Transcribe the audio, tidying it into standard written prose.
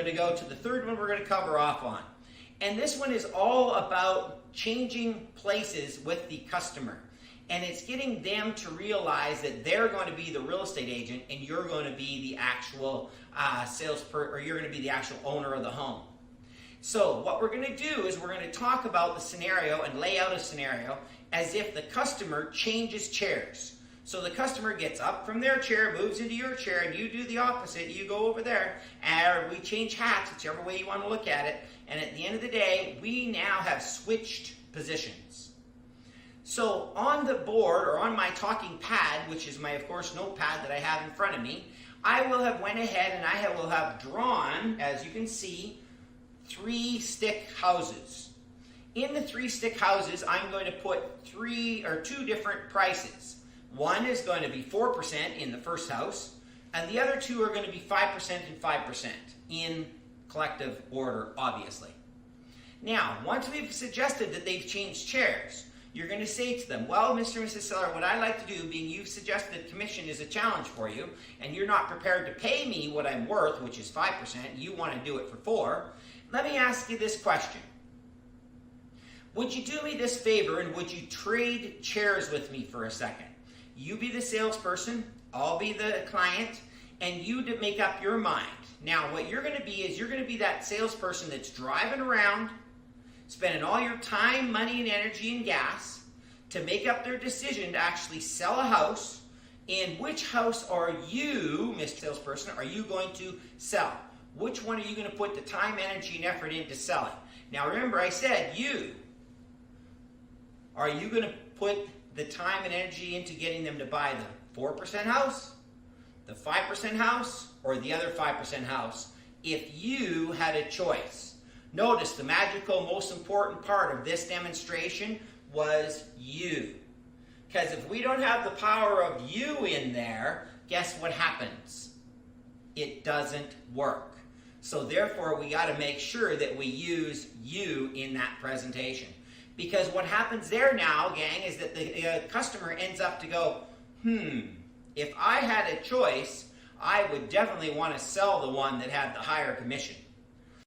going to go to the third one we're going to cover off on. And this one is all about changing places with the customer. And it's getting them to realize that they're going to be the real estate agent and you're going to be the actual you're going to be the actual owner of the home. So what we're going to do is we're going to talk about the scenario and lay out a scenario as if the customer changes chairs. So the customer gets up from their chair, moves into your chair, and you do the opposite. You go over there, and we change hats, whichever way you want to look at it. And at the end of the day, we now have switched positions. So on the board, or on my talking pad, which is my, of course, notepad that I have in front of me, I will have went ahead and I will have drawn, as you can see, 3 stick houses. In the 3 stick houses, I'm going to put 2 different prices. One is going to be 4% in the first house, and the other 2 are going to be 5% and 5% in collective order, obviously. Now, once we've suggested that they've changed chairs, you're going to say to them, well, Mr. and Mrs. Seller, what I like to do, being you've suggested commission is a challenge for you, and you're not prepared to pay me what I'm worth, which is 5%, you want to do it for 4%, let me ask you this question. Would you do me this favor and would you trade chairs with me for a second? You be the salesperson, I'll be the client, and you to make up your mind. Now, what you're going to be is you're going to be that salesperson that's driving around, spending all your time, money, and energy and gas to make up their decision to actually sell a house. And which house are you, Mr. Salesperson, are you going to sell? Which one are you going to put the time, energy, and effort into selling? Now, remember, I said you. Are you going to put the time and energy into getting them to buy the 4% house, the 5% house, or the other 5% house if you had a choice? Notice the magical, most important part of this demonstration was you. Because if we don't have the power of you in there, guess what happens? It doesn't work. So therefore, we got to make sure that we use you in that presentation. Because what happens there now, gang, is that the customer ends up to go, if I had a choice, I would definitely want to sell the one that had the higher commission.